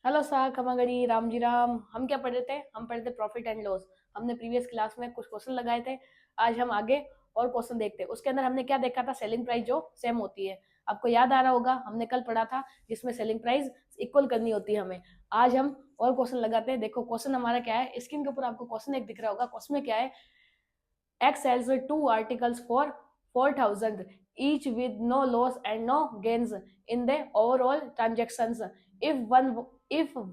Hello sir खमागड़ी Ram ji Ram. हम क्या पढ़ रहे थे? हम पढ़ रहे थे प्रॉफिट एंड लॉस। हमने प्रीवियस क्लास में कुछ क्वेश्चन लगाए थे। आज हम आगे और क्वेश्चन देखते हैं। उसके अंदर हमने क्या देखा था? सेलिंग प्राइस जो सेम होती है। आपको याद आ रहा होगा, हमने कल पढ़ा था जिसमें सेलिंग प्राइस इक्वल करनी होती है हमें। आज हम और क्वेश्चन लगाते हैं। देखो क्वेश्चन हमारा क्या है, स्क्रीन के ऊपर आपको क्वेश्चन एक दिख रहा होगा। क्वेश्चन में क्या है? X sells two articles for 4,000 each with no loss and no gains in the overall transactions. If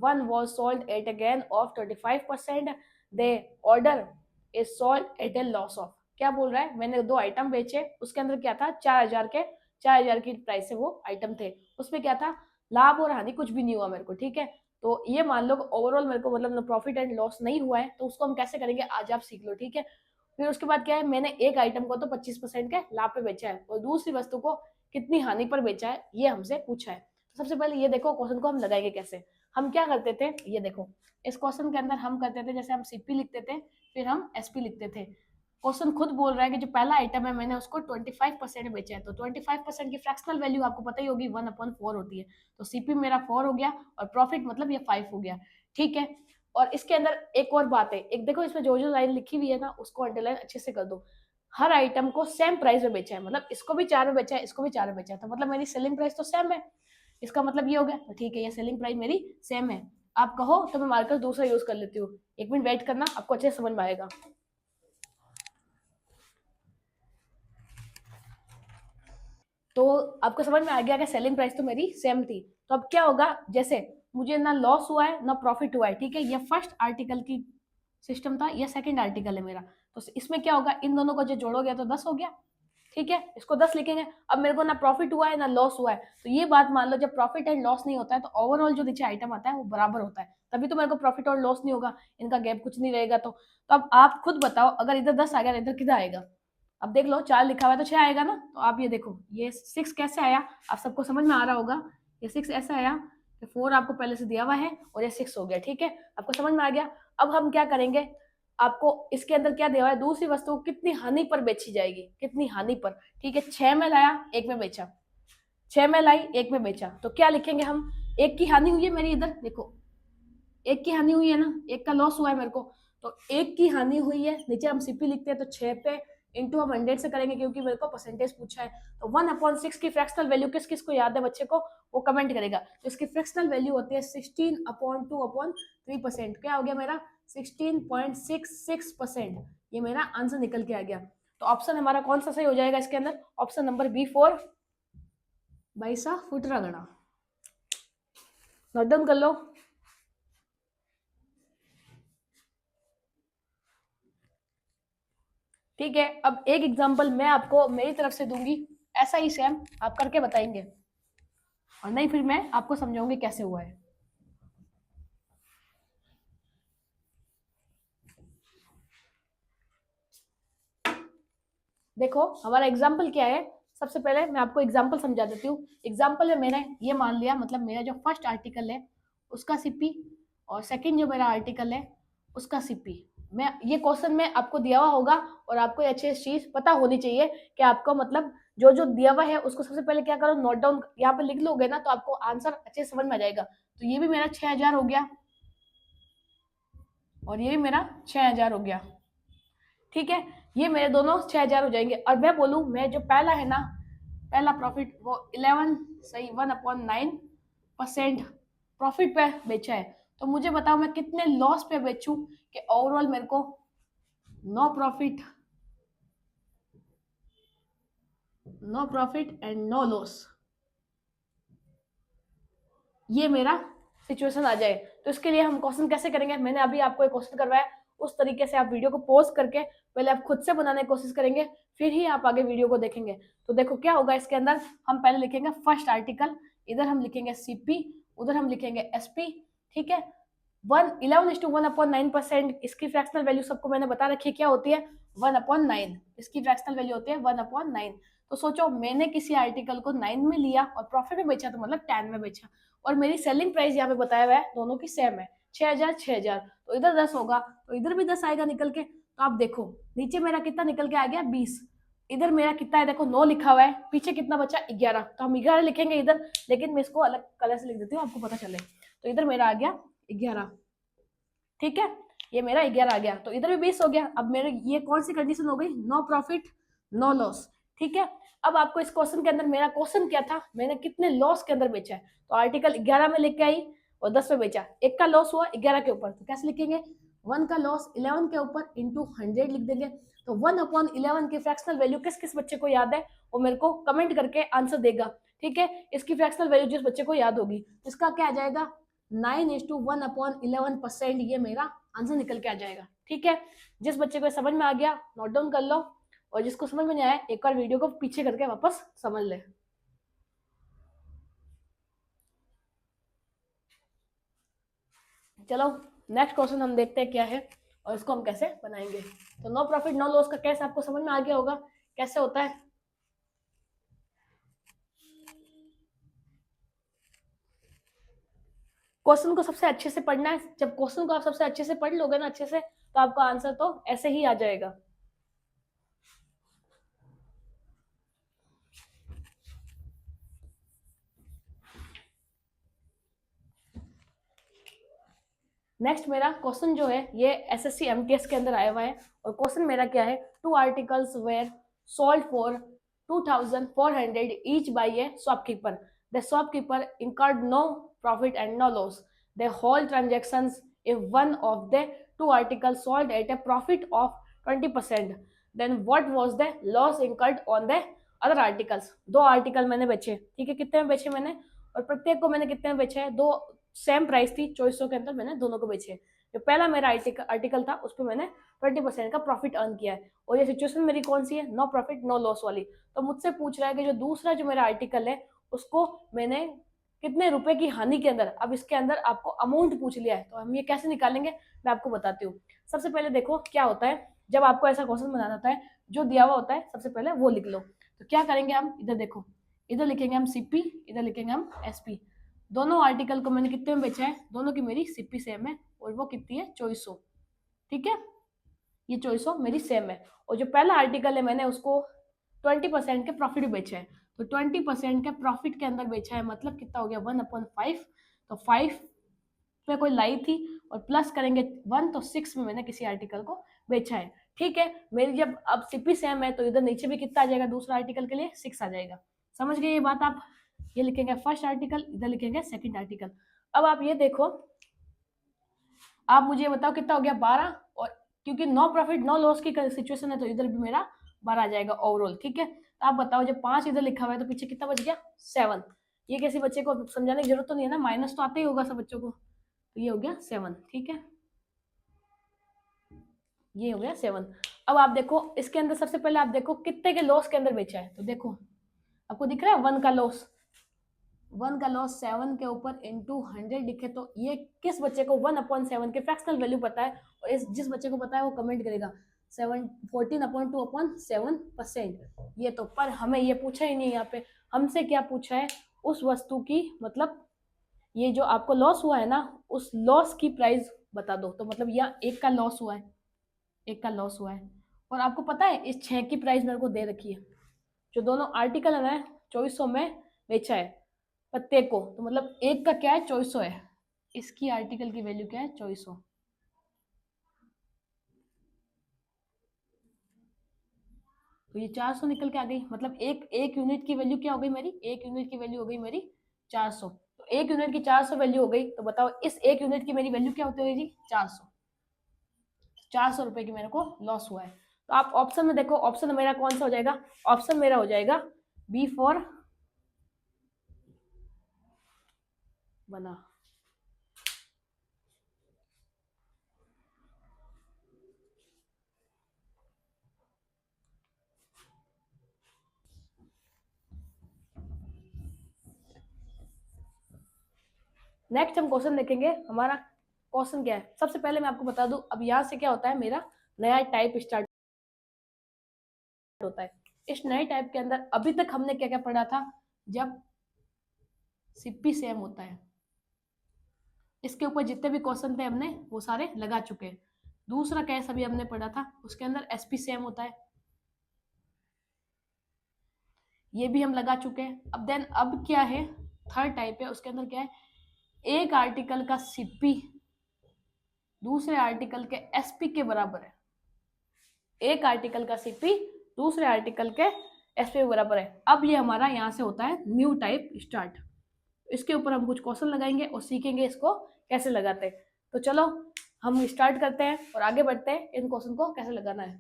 one was sold at a gain of 25%, the order is sold at a loss of। क्या बोल रहा है? मैंने दो item बेचे, उसके अंदर क्या था? 4,000 की प्राइस से वो आइटम थे। उसमें क्या था? लाभ और हानि कुछ भी नहीं हुआ मेरे को। ठीक है, तो ये मान लो ओवरऑल मेरे को मतलब प्रॉफिट एंड लॉस नहीं हुआ है, तो उसको हम कैसे करेंगे आज आप सीख लो। ठीक है, फिर उसके बाद क्या है, मैंने एक आइटम को तो 25% के लाभ पे बेचा है और दूसरी वस्तु को कितनी हानि पर बेचा है, ये हमसे पूछा है। तो सबसे पहले ये देखो क्वेश्चन को हम लगाएंगे कैसे। हम क्या करते थे, ये देखो इस क्वेश्चन के अंदर हम करते थे, जैसे हम सीपी लिखते थे फिर हम एसपी लिखते थे। क्वेश्चन खुद बोल रहा है कि जो पहला आइटम है मैंने उसको 25% बेचा है, तो 25% की फ्रैक्शनल वैल्यू आपको पता ही होगी 1/4 होती है। तो सीपी मेरा 4 हो गया और प्रॉफिट मतलब ये 5 हो गया। ठीक है, और इसके अंदर एक और बात है, एक देखो इसमें जो जो लाइन लिखी हुई है ना उसको अंडरलाइन अच्छे से कर दो। हर आइटम को सेम प्राइस में बेचा है, मतलब इसको भी 4 में बेचा है, इसको भी 4 में बेचा है, तो मतलब मेरी सेलिंग प्राइस तो सेम है। इसका मतलब ये हो गया, तो ठीक है ये सेलिंग प्राइस मेरी सेम है। आप कहो तो मैं मार्कर दूसरा यूज कर लेती हूँ। एक मिनट वेट करना, आपको अच्छे से समझ में आएगा। तो आपको समझ में आ गया कि सेलिंग प्राइस तो मेरी सेम थी। तो अब क्या होगा, जैसे मुझे ना लॉस हुआ है ना प्रॉफिट हुआ है। ठीक है, ये फर्स्ट आर्टिकल की सिस्टम था, ये सेकंड आर्टिकल है मेरा। तो इसमें क्या होगा, इन दोनों को जो जोड़ोगे तो 10 हो गया। ठीक है, इसको 10 लिखेंगे। अब मेरे को ना प्रॉफिट हुआ है ना लॉस हुआ है, तो ये बात मान लो जब प्रॉफिट एंड लॉस नहीं होता है तो ओवरऑल जो नीचे आइटम आता है वो बराबर होता है, तभी तो मेरे को प्रॉफिट और लॉस नहीं होगा, इनका गैप कुछ नहीं रहेगा। तो अब आप खुद बताओ, अगर इधर 10 आ गया इधर कितना आएगा? अब देख लो 4 लिखा हुआ है तो 6 आएगा ना। तो आप ये देखो ये 6 कैसे आया, आप सबको समझ में आ रहा होगा। ये 6 ऐसा आया कि 4 आपको पहले से दिया हुआ है और ये 6 हो गया। ठीक है, आपको समझ में आ गया। अब हम क्या करेंगे, आपको इसके अंदर क्या दिया हुआ है, दूसरी वस्तु कितनी हानि पर बेची जाएगी, कितनी हानि पर। ठीक है, 6 में लाया 1 में बेचा, 6 में लाई 1 में बेचा, तो क्या लिखेंगे हम? एक की हानि हुई है मेरी, इधर देखो एक की हानि हुई है ना, एक का लॉस हुआ है मेरे को। तो एक की हानि हुई है, नीचे हम सीपी लिखते हैं तो 6 पे इंटू हम 100 से करेंगे क्योंकि मेरे को परसेंटेज पूछा है। तो 1/6 की फ्रैक्शनल वैल्यू किस किस को याद है बच्चे को, वो कमेंट करेगा। तो इसकी फ्रैक्शनल वैल्यू होती है 16/2/3%। क्या हो गया मेरा? 16.66%। ये मेरा आंसर निकल के आ गया। तो ऑप्शन हमारा कौन सा सही हो जाएगा इसके अंदर? ऑप्शन नंबर B4 बाईसा फुट रगड़ा। नोट डाउन कर लो। ठीक है, अब एक एग्जांपल मैं आपको मेरी तरफ से दूंगी, ऐसा ही सेम आप करके बताएंगे, और नहीं फिर मैं आपको समझाऊंगी कैसे हुआ है। देखो हमारा एग्जाम्पल क्या है, सबसे पहले मैं आपको एग्जाम्पल समझा देती हूँ। एग्जाम्पल में मैंने ये मान लिया, मतलब मेरा जो फर्स्ट आर्टिकल है उसका सीपी और सेकंड जो मेरा आर्टिकल है उसका सीपी। मैं ये क्वेश्चन में आपको दिया हुआ होगा और आपको अच्छी चीज पता होनी चाहिए कि आपको मतलब जो जो दिया हुआ है उसको सबसे पहले क्या करो, नोट डाउन यहाँ पे लिख लोगे ना तो आपको आंसर अच्छे से समझ में आ जाएगा। तो ये भी मेरा 6,000 हो गया और ये भी मेरा 6,000 हो गया। ठीक है, ये मेरे दोनों 6,000 हो जाएंगे। और मैं बोलूं, मैं जो पहला है ना, पहला प्रॉफिट वो 11 सही 1/9% प्रॉफिट पे बेचा है। तो मुझे बताओ मैं कितने लॉस पे बेचूं कि ओवरऑल मेरे को no profit, no profit and no loss, ये मेरा सिचुएशन आ जाए। तो इसके लिए हम क्वेश्चन कैसे करेंगे, मैंने अभी आपको एक क्वेश्चन करवाया, उस तरीके से आप वीडियो को पॉज करके पहले आप खुद से बनाने की कोशिश करेंगे, फिर ही आप आगे वीडियो को देखेंगे। तो देखो क्या होगा इसके अंदर, हम पहले लिखेंगे फर्स्ट आर्टिकल, इधर हम लिखेंगे सीपी, उधर हम लिखेंगे एसपी। ठीक है, 11:1/9%, इसकी फ्रैक्शनल वैल्यू सबको मैंने बता रखी है क्या होती है, 1/9। इसकी फ्रैक्शनल वैल्यू होती है 1/9। तो सोचो मैंने किसी आर्टिकल को 9 में लिया और प्रॉफिट में बेचा, तो मतलब 10 में बेचा, और मेरी सेलिंग प्राइस यहाँ पे बताया हुआ है दोनों की सेम है, 6,000 6,000। तो इधर 10 होगा तो इधर भी 10 आएगा निकल के। तो आप देखो नीचे मेरा कितना निकल के आ गया 20, इधर मेरा कितना है देखो 9 लिखा हुआ है, पीछे कितना बचा 11, तो हम 11 लिखेंगे इधर, लेकिन मैं इसको अलग कलर से लिख देती हूँ आपको पता चले। तो तो इधर मेरा आ गया 11, ठीक है, ये मेरा 11 आ गया, तो इधर भी 20 हो गया। अब मेरे ये कौन सी कंडीशन हो गई, नो प्रॉफिट नो लॉस, ठीक है। अब आपको इस क्वेश्चन के अंदर, मेरा क्वेश्चन क्या था, मैंने कितने लॉस के अंदर बेचा है, तो आर्टिकल 11 में लेके आई और 10 में बेचा, एक का लॉस हुआ 11 के ऊपर, तो कैसे लिखेंगे, 1 का लॉस 11 के ऊपर इंटू 100 लिख देंगे। तो 1/11 की फ्रैक्शनल वैल्यू किस किस बच्चे को याद है, वो मेरे को कमेंट करके आंसर देगा, ठीक है। इसकी फ्रैक्शनल वैल्यू जिस बच्चे को याद होगी, इसका क्या आ जाएगा, 9:1/11%, ये मेरा आंसर निकल के आ जाएगा, ठीक है। जिस बच्चे को समझ में आ गया नोट डाउन कर लो, और जिसको समझ में नहीं आया एक बार वीडियो को पीछे करके वापस समझ ले। चलो नेक्स्ट क्वेश्चन हम देखते हैं क्या है और इसको हम कैसे बनाएंगे। तो नो प्रॉफिट नो लॉस का केस आपको समझ में आ गया होगा कैसे होता है। क्वेश्चन को सबसे अच्छे से पढ़ना है, जब क्वेश्चन को आप सबसे अच्छे से पढ़ लोगे ना अच्छे से, तो आपका आंसर तो ऐसे ही आ जाएगा। नेक्स्ट मेरा क्वेश्चन जो है ये एसएससी एमटीएस के अंदर आया हुआ है, और क्वेश्चन मेरा क्या है, 2 articles were sold for 2400 each by a shopkeeper. The shopkeeper incurred no profit and no loss. The whole transactions if one of the 2 articles sold at a profit of 20%. Then what was the loss incurred on the other articles? 2 article मैंने बेचे, ठीक है, कितने में बेचे मैंने, और प्रत्येक को मैंने कितने में बेचा है, 2 सेम प्राइस थी 2400 के अंदर, मैंने दोनों को बेचे। जो पहला मेरा आर्टिकल था उस पर मैंने 20% का प्रॉफिट अर्न किया है, और ये सिचुएशन मेरी कौन सी है, नो प्रॉफिट नो लॉस वाली। तो मुझसे पूछ रहा है कि जो दूसरा जो मेरा आर्टिकल है उसको मैंने कितने रुपए की हानि के अंदर, अब इसके अंदर आपको अमाउंट पूछ लिया है, तो हम ये कैसे निकालेंगे मैं आपको बताती हूँ। सबसे पहले देखो क्या होता है, जब आपको ऐसा क्वेश्चन बनाना होता है, जो दिया हुआ होता है सबसे पहले वो लिख लो। तो क्या करेंगे हम, इधर देखो, इधर लिखेंगे हम सीपी, इधर लिखेंगे हम एसपी। दोनों आर्टिकल को मैंने कितने में बेचा है, दोनों की मेरी सीपी सेम है, और वो कितनी है 2400, ठीक है, ये 2400 मेरी सेम है। और जो पहला आर्टिकल है मैंने उसको 20% के प्रॉफिट में बेचा है, तो 20% के प्रॉफिट के अंदर बेचा है, मतलब कितना हो गया 1/5, तो 5 पे कोई लाई थी और प्लस करेंगे 1, तो 6 में मैंने किसी आर्टिकल को बेचा है, ठीक है। मेरी जब अब सीपी सेम है तो इधर नीचे भी कितना आ जाएगा, दूसरा आर्टिकल के लिए 6 आ जाएगा। समझ गए ये बात आप, ये लिखेंगे फर्स्ट आर्टिकल, इधर लिखेंगे सेकंड आर्टिकल। अब आप ये देखो, आप मुझे बताओ कितना हो गया 12, और क्योंकि नो प्रॉफिट नो लॉस की सिचुएशन है तो इधर भी मेरा 12 आ जाएगा ओवरऑल, ठीक है। तो आप बताओ जब 5 इधर लिखा हुआ है तो पीछे कितना बच गया 7। ये किसी बच्चे को समझाने की जरूरत तो नहीं है ना, माइनस तो आते ही होगा सब बच्चों को, तो ये हो गया 7, ठीक है, ये हो गया 7। अब आप देखो इसके अंदर सबसे पहले आप देखो कितने के लॉस के अंदर बेचा है, तो देखो आपको दिख रहा है 1 का लॉस, 1 का लॉस 7 के ऊपर इंटू 100 लिखे, तो ये किस बच्चे को 1/7 के फ्रैक्शनल वैल्यू पता है, और इस जिस बच्चे को पता है वो कमेंट करेगा 14/2/7%। ये तो, पर हमें ये पूछा ही नहीं, यहाँ पे हमसे क्या पूछा है, उस वस्तु की, मतलब ये जो आपको लॉस हुआ है ना, उस लॉस की प्राइस बता दो। तो मतलब यहाँ 1 का लॉस हुआ है, 1 का लॉस हुआ है, और आपको पता है इस 6 की प्राइस मेरे को दे रखी है, जो दोनों आर्टिकल है ना 2400 में बेचा है प्रत्येक को, तो मतलब 1 का क्या है 2400 है, इसकी आर्टिकल की वैल्यू क्या है 2400, तो ये 400 निकल के आ गई, मतलब एक यूनिट की वैल्यू क्या हो गई मेरी, 1 यूनिट की वैल्यू हो गई मेरी 400। तो 1 यूनिट की 400 वैल्यू हो गई, तो बताओ इस 1 यूनिट की मेरी वैल्यू क्या होती होगी 400, 400 रुपए की मेरे को लॉस हुआ है। तो आप ऑप्शन में देखो, ऑप्शन मेरा कौन सा हो जाएगा, ऑप्शन मेरा हो जाएगा बी फॉर बना। नेक्स्ट हम क्वेश्चन देखेंगे, हमारा क्वेश्चन क्या है, सबसे पहले मैं आपको बता दूं, अब यहाँ से क्या होता है, मेरा नया टाइप स्टार्ट होता है। इस नए टाइप के अंदर अभी तक हमने क्या क्या पढ़ा था, जब सीपी सेम होता है, इसके ऊपर जितने भी क्वेश्चन थे हमने वो सारे लगा चुके हैं। दूसरा केस अभी हमने पढ़ा था, उसके अंदर एसपी सेम होता है, ये भी हम लगा चुके हैं। अब देन अब क्या है, थर्ड टाइप है, उसके अंदर क्या है, एक आर्टिकल का सीपी दूसरे आर्टिकल के एसपी के बराबर है। एक आर्टिकल का सीपी दूसरे आर्टिकल के एसपी के बराबर है। अब ये हमारा यहाँ से होता है न्यू टाइप स्टार्ट। इसके ऊपर हम कुछ क्वेश्चन लगाएंगे और सीखेंगे इसको कैसे लगाते हैं। तो चलो हम स्टार्ट करते हैं और आगे बढ़ते हैं इन क्वेश्चन को कैसे लगाना है।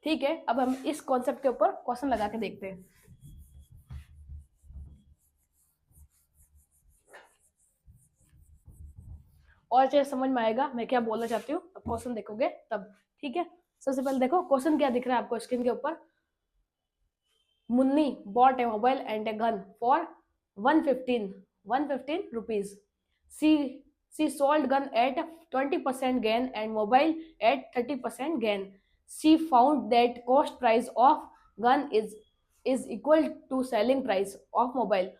ठीक है, अब हम इस कॉन्सेप्ट के ऊपर क्वेश्चन लगा के देखते हैं। और चीज समझ में आएगा मैं क्या बोलना चाहती हूँ, अब क्वेश्चन देखोगे तब। ठीक है, सबसे पहले देखो क्वेश्चन क्या दिख रहा है आपको स्क्रीन के ऊपर। Munni bought a mobile and a gun for 115 rupees. She sold gun at 20% gain and mobile at 30% gain. She found that cost price of gun is equal to selling price of mobile.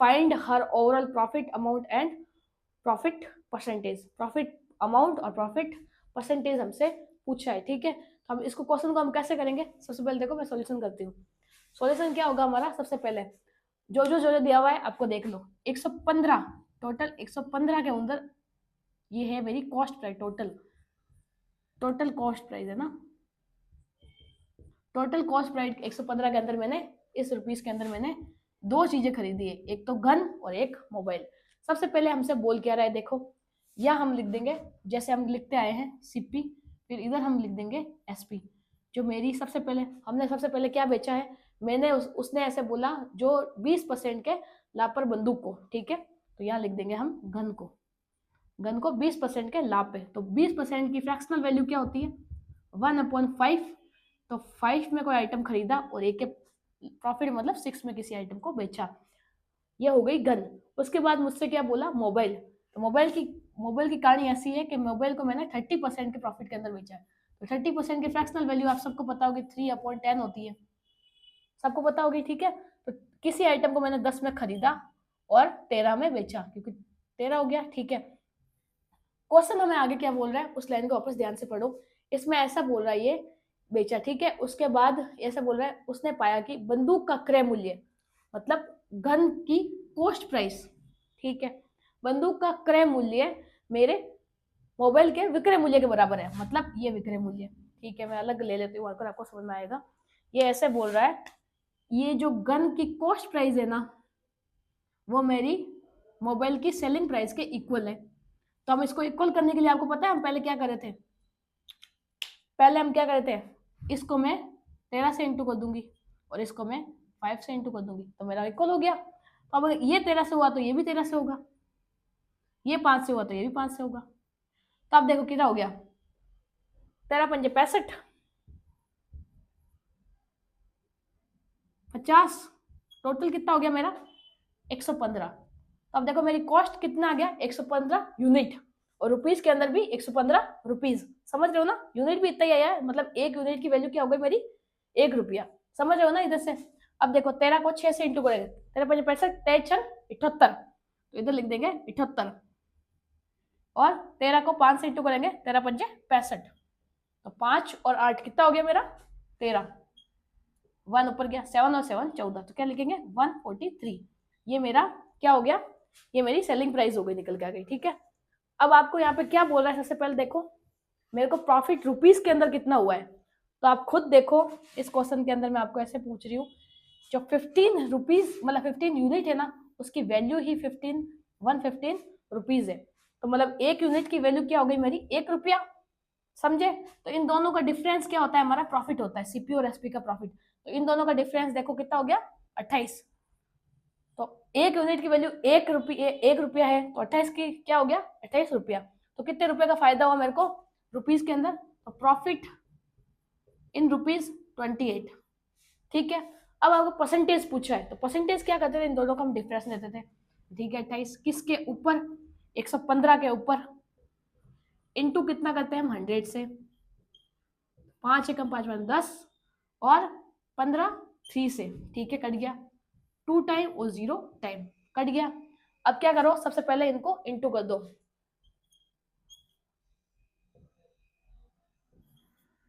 Find her overall profit amount and profit percentage. Profit amount और profit percentage हमसे पूछा है। ठीक है, तो हम इसको question को हम कैसे करेंगे, सबसे पहले देखो मैं सॉल्यूशन करती हूँ। सॉल्यूशन क्या होगा हमारा, सबसे पहले जो दिया हुआ है आपको देख लो। 115 टोटल 115 के अंदर ये है मेरी cost price. Total cost price है ना, टोटल कॉस्ट प्राइस 115 के अंदर मैंने इस रुपीस के अंदर मैंने दो चीजें खरीदी है, एक तो गन और एक मोबाइल। सबसे पहले हमसे बोल क्या रहा है देखो, या हम लिख देंगे जैसे हम लिखते आए हैं सीपी, फिर इधर हम लिख देंगे एसपी। जो मेरी सबसे पहले क्या बेचा है मैंने, उसने ऐसे बोला जो 20% के लाभ पर बंदूक को। ठीक है, तो यहाँ लिख देंगे हम गन को 20% के लाभ पे। तो 20% की फ्रैक्शनल वैल्यू क्या होती है 1/5। तो 5 में कोई आइटम खरीदा और एक के प्रॉफिट मतलब 6 में किसी आइटम को बेचा, ये हो गई गन। उसके बाद मुझसे क्या बोला मोबाइल। तो मोबाइल की कहानी ऐसी है कि मोबाइल को मैंने 30% के प्रॉफिट के अंदर बेचा है। तो 30% की फ्रैक्शनल वैल्यू आप सबको पता होगी 3/10 होती है, सबको पता होगी। ठीक है, तो किसी आइटम को मैंने 10 में खरीदा और 13 में बेचा, क्योंकि 13 हो गया। ठीक है, क्वेश्चन हमें आगे क्या बोल रहा है उस लाइन को वापस ध्यान से पढ़ो। इसमें ऐसा बोल रहा है ये बेचा। ठीक है, उसके बाद ऐसा बोल रहा है उसने पाया कि बंदूक का क्रय मूल्य मतलब गन की कॉस्ट प्राइस। ठीक है, बंदूक का क्रय मूल्य मेरे मोबाइल के विक्रय मूल्य के बराबर है, मतलब ये विक्रय मूल्य। ठीक है, मैं अलग ले लेती हूँ अगर आपको समझ में आएगा। ये ऐसे बोल रहा है ये जो गन की कॉस्ट प्राइस है ना वो मेरी मोबाइल की सेलिंग प्राइस के इक्वल है। तो हम इसको इक्वल करने के लिए आपको पता है हम पहले क्या कर रहे थे, पहले हम क्या कर रहे थे, इसको मैं 13 से इंटू कर दूंगी और इसको मैं 5 से इंटू कर दूंगी, तो मेरा इक्वल हो गया। तो अब ये 13 से हुआ तो ये भी 13 से होगा, ये 5 से हुआ तो ये भी 5 से होगा। तो आप देखो कितना हो गया 13 पंजे 65, 50, टोटल कितना हो गया मेरा 115। तो अब देखो मेरी कॉस्ट कितना आ गया 115 यूनिट, और रुपीज के अंदर भी 115 रुपीज। समझ रहे हो ना, यूनिट भी इतना ही आया है, मतलब एक यूनिट की वैल्यू क्या हो गई मेरी 1 रुपया। समझ रहे हो ना इधर से। अब देखो 13 को 6 से इंटू करेंगे, 13 पंजे 65, 73, तो इधर लिख देंगे 78, और 13 को 5 से इंटू करेंगे 13 पंजे 65, तो 5 और 8 कितना हो गया मेरा 13, 1 ऊपर गया, 7 और 7 14, तो क्या लिखेंगे 143। ये मेरा क्या हो गया, ये मेरी सेलिंग प्राइस हो गई, निकल के आ गई। ठीक है, अब आपको यहाँ पे क्या बोल रहा है, सबसे पहले देखो मेरे को प्रॉफिट रुपीस के अंदर कितना हुआ है। तो आप खुद देखो इस क्वेश्चन के अंदर मैं आपको ऐसे पूछ रही हूँ, जो 15 रुपीज मतलब 15 यूनिट है ना उसकी वैल्यू ही 115 रुपीज है। तो मतलब एक यूनिट की वैल्यू क्या हो गई मेरी 1 रुपया। समझे, तो इन दोनों का डिफरेंस क्या होता है हमारा प्रॉफिट होता है, सीपी और एसपी का प्रॉफिट। तो इन दोनों का डिफरेंस देखो कितना हो गया 28। तो एक यूनिट की वैल्यू 1 रुपया है, तो 28 की क्या हो गया 28 रुपया। तो कितने रुपए का फायदा हुआ मेरे को रुपीज के अंदर, तो प्रॉफिट इन रुपीज 28। ठीक है, अब आपको परसेंटेज पूछा है, तो परसेंटेज क्या करते थे इन दोनों का हम डिफरेंस लेते थे। ठीक है, 28 किसके ऊपर 115 के ऊपर, इनटू कितना करते हैं हम 100 से, 5 एकम 5 10 और 15 3 से। ठीक है, कट गया 2 टाइम और 0 टाइम कट गया। अब क्या करो सबसे पहले इनको इंटू कर दो,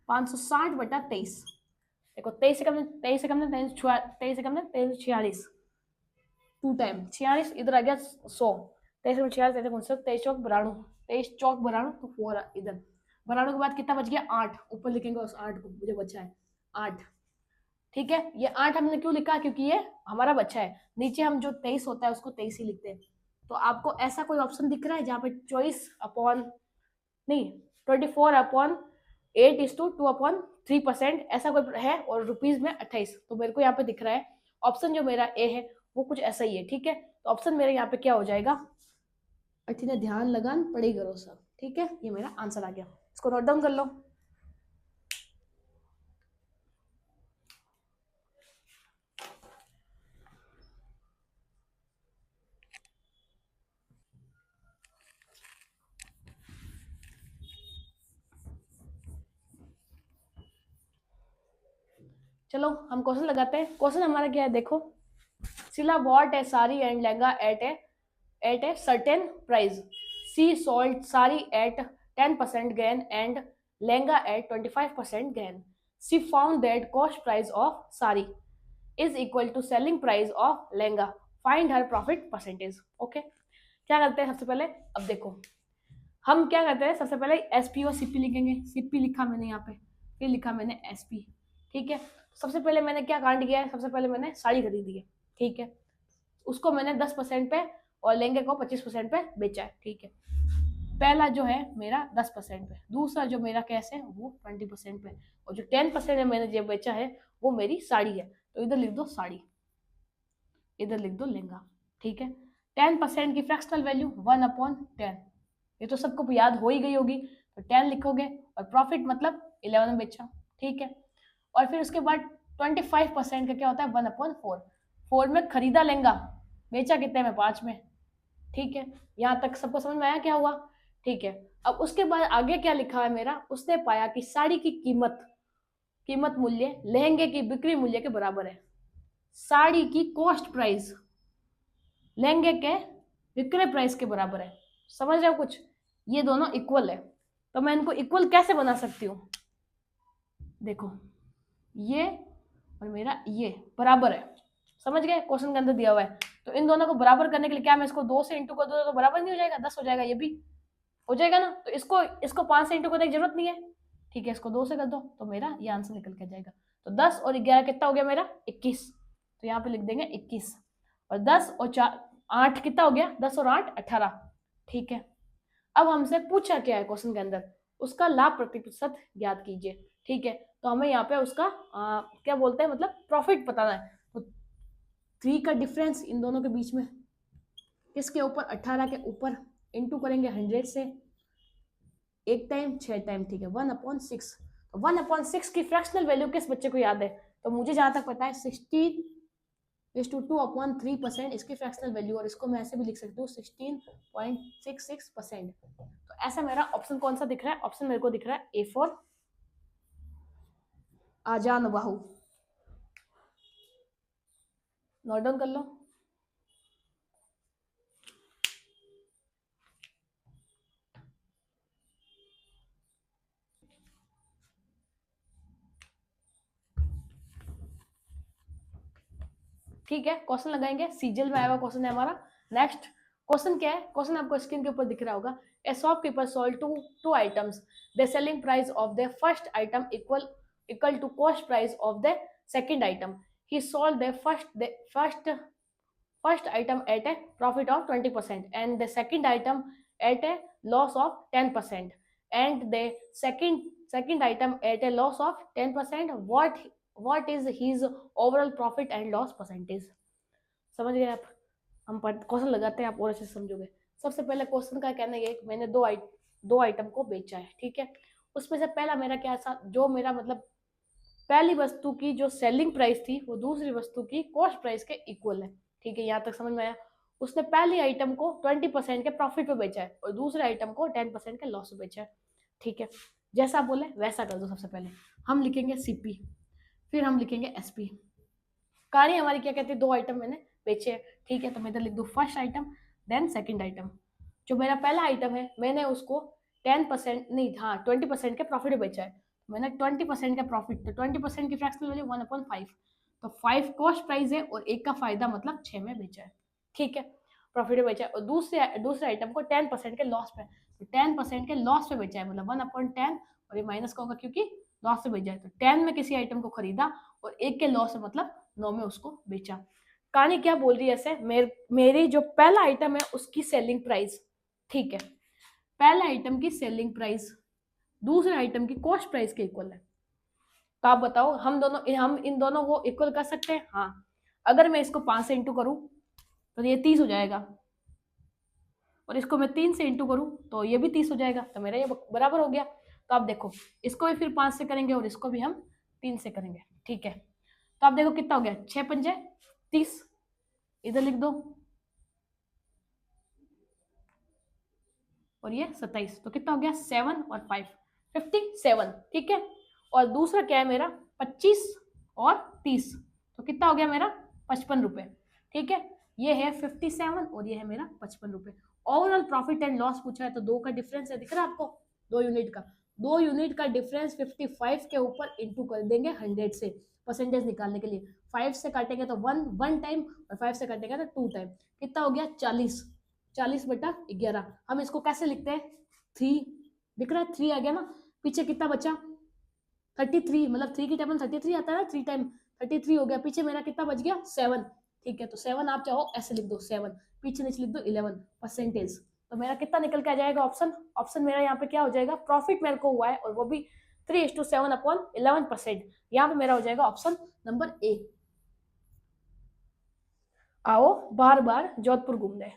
560/23, देखो 23 से कम है 23 से कम है 23 से कम है 43 टू टाइम 46 इधर आ गया 100 23 में 46 23 चौक 92 23 चौक 92 तो 4 इधर 92 के बाद कितना बच गया 8 ऊपर लिखेंगे उस 8 को मुझे बचा है 8 ठीक है। ये 8 हमने क्यों लिखा क्योंकि ये हमारा बच्चा है। नीचे हम जो 23 होता है उसको 23 ही लिखते हैं। तो आपको ऐसा कोई ऑप्शन दिख रहा है जहाँ पे 24 अपॉन नहीं 24/8:2/3% ऐसा कोई है और रुपीज में 28 तो मेरे को यहाँ पे दिख रहा है ऑप्शन जो मेरा ए है वो कुछ ऐसा ही है ठीक है। तो ऑप्शन मेरे यहाँ पे क्या हो जाएगा अच्छी ने ध्यान लगान पढ़ी करो सब ठीक है। ये मेरा आंसर आ गया इसको नोट डाउन कर लो। चलो हम क्वेश्चन लगाते हैं। क्वेश्चन हमारा क्या है देखो Sila bought a sari and lehenga at a certain price. She sold sari at 10% gain and lehenga at 25% gain. She found that cost price of sari is equal to selling price of lehenga. Find her profit percentage. Okay. क्या करते हैं सबसे पहले अब देखो हम क्या करते हैं सबसे पहले एसपी और सीपी लिखेंगे। सीपी लिखा मैंने यहाँ पे फिर लिखा मैंने एसपी ठीक है। सबसे पहले मैंने क्या कांड किया है सबसे पहले मैंने साड़ी खरीदी है ठीक है। उसको मैंने 10% पे और लहंगे को 25% पे बेचा है ठीक है। पहला जो है मेरा 10% पे दूसरा जो मेरा कैश है वो 20% पे और जो 10% है मैंने जो बेचा है वो मेरी साड़ी है। तो इधर लिख दो साड़ी इधर लिख दो लहंगा ठीक है। 10% की फ्रैक्शनल वैल्यू 1/10 ये तो सबको याद हो ही गई होगी। तो 10 लिखोगे और प्रॉफिट मतलब 11 में बेचा ठीक है। और फिर उसके बाद 25% का क्या होता है 1/4 4 में खरीदा लहंगा बेचा कितने में 5 में ठीक है। यहाँ तक सबको समझ में आया क्या हुआ ठीक है। अब उसके बाद आगे क्या लिखा है मेरा उसने पाया कि साड़ी की कीमत मूल्य लहंगे की बिक्री मूल्य के बराबर है। साड़ी की कॉस्ट प्राइस लहंगे के विक्रय प्राइस के बराबर है। समझ रहे हो कुछ ये दोनों इक्वल है। तो मैं इनको इक्वल कैसे बना सकती हूँ देखो ये और मेरा ये बराबर है। समझ गए क्वेश्चन के अंदर दिया हुआ है। तो इन दोनों को बराबर करने के लिए क्या मैं इसको 2 से इंटू कर दूं तो बराबर नहीं हो जाएगा 10 हो जाएगा ये भी हो जाएगा ना। तो इसको 5 से इंटू करने की जरूरत नहीं है ठीक है। इसको 2 से कर दो तो मेरा ये आंसर निकल के जाएगा। तो 10 और 11 कितना हो गया मेरा 21 तो यहाँ पे लिख देंगे 21 और 10 और 8 कितना हो गया 10 और 8 18 ठीक है। अब हमसे पूछा क्या है क्वेश्चन के अंदर उसका लाभ प्रतिशत ज्ञात कीजिए ठीक है। तो हमें यहाँ पे उसका क्या बोलते हैं मतलब प्रॉफिट बताना है। तो 3 का डिफरेंस इन दोनों के बीच में किसके ऊपर 18 के ऊपर इंटू करेंगे 100 से एक टाइम 6 टाइम ठीक है 1/6 तो 1/6 की फ्रैक्शनल वैल्यू किस बच्चे को याद है तो मुझे जहां तक पता है 16:2/3% इसकी फ्रैक्शनल वैल्यू और इसको मैं ऐसे भी लिख सकती हूँ 16.66%। तो ऐसा मेरा ऑप्शन कौन सा दिख रहा है ऑप्शन मेरे को दिख रहा है A4 आजान बाहू नोट डाउन कर लो। ठीक है क्वेश्चन लगाएंगे सीजल में आया हुआ क्वेश्चन है हमारा। नेक्स्ट क्वेश्चन क्या है क्वेश्चन आपको स्क्रीन के ऊपर दिख रहा होगा। ए shopkeeper sold two items the selling price of the first item equal to cost price of the second item. He sold the first item at a profit of 20% and the second item at a loss of 10% and the second item at a loss of 10%. What is his overall profit and loss percentage? समझ गए आप। हम question लगाते हैं आप और अच्छे से समझोगे। सबसे पहले क्वेश्चन का कहना ये मैंने दो आइटम को बेचा है ठीक है। उसमें से पहला मेरा क्या था जो मेरा मतलब पहली वस्तु की जो सेलिंग प्राइस थी वो दूसरी वस्तु की कॉस्ट प्राइस के इक्वल है ठीक है। यहाँ तक समझ में आया। उसने पहली आइटम को 20% के प्रॉफिट पे बेचा है और दूसरे आइटम को 10% के लॉस पे बेचा है ठीक है। जैसा आप बोले वैसा कर दो। सबसे पहले हम लिखेंगे सीपी फिर हम लिखेंगे एसपी। कहानी हमारी क्या कहती है 2 आइटम मैंने बेचे हैं ठीक है। तो मैं इधर लिख दूँ first item then second item. जो मेरा पहला आइटम है मैंने उसको 10% नहीं हाँ 20% के प्रॉफिट पे बेचा है। मैंने 20% का प्रॉफिट, तो 20% की फ्रैक्शनल वैल्यू 1/5, तो 5 कॉस्ट प्राइस है और 1 का फायदा मतलब 6 में बेचा है, ठीक है, प्रॉफिट में बेचा है। और दूसरे आइटम को 10% के लॉस पे, तो 10% के लॉस पे बेचा है, मतलब 1/10, और ये माइनस का होगा क्योंकि लॉस से बेचा है, तो 10 में किसी आइटम को खरीदा और 1 के लॉस में मतलब 9 में उसको बेचा। कहानी क्या बोल रही है ऐसे, मेरी जो पहला आइटम है उसकी सेलिंग प्राइस, ठीक है, पहले आइटम की सेलिंग प्राइस दूसरे आइटम की कॉस्ट प्राइस के इक्वल है। तो आप बताओ हम इन दोनों को इक्वल कर सकते हैं? हाँ। अगर मैं इसको 5 से इंटू करूं तो ये 30 हो जाएगा, और इसको मैं 3 से इंटू करूं तो ये भी 30 हो जाएगा, तो मेरा ये बराबर हो गया। तो आप देखो, इसको भी फिर 5 से करेंगे और इसको भी हम 3 से करेंगे, ठीक है। तो आप देखो कितना हो गया, 6 पंजे 30, इधर लिख दो, और ये 27, तो कितना हो गया 7 और 5 57, ठीक है। और दूसरा क्या है मेरा 25 और 30, तो कितना हो गया मेरा 55 रुपए, ठीक है। ये है 57 और ये है मेरा 55 रुपए। ओवरऑल प्रॉफिट एंड लॉस पूछा है तो दो का डिफरेंस है, दिख रहा है आपको, 2 यूनिट का, 2 यूनिट का डिफरेंस 55 के ऊपर इंटू कर देंगे 100 से, परसेंटेज निकालने के लिए। 5 से काटेंगे तो वन टाइम, और 5 से काटेंगे तो 2 टाइम, कितना हो गया 40, 40/11। हम इसको कैसे लिखते हैं, 3, दिख रहा है 3 आ गया ना, पीछे कितना बचा 33, मतलब 3 की टेबल 33 आता है ना, 3 टाइम 33 हो गया, पीछे मेरा कितना बच गया 7, ठीक है। तो 7 आप चाहो ऐसे लिख दो 7, पीछे नीचे लिख दो 11 परसेंटेज, तो मेरा कितना निकल के आ जाएगा ऑप्शन, ऑप्शन मेरा यहाँ पे क्या हो जाएगा, प्रॉफिट मेरे को हुआ है और वो भी 3:7/11%, यहाँ पे मेरा हो जाएगा ऑप्शन नंबर ए। आओ बार बार जोधपुर घूमने।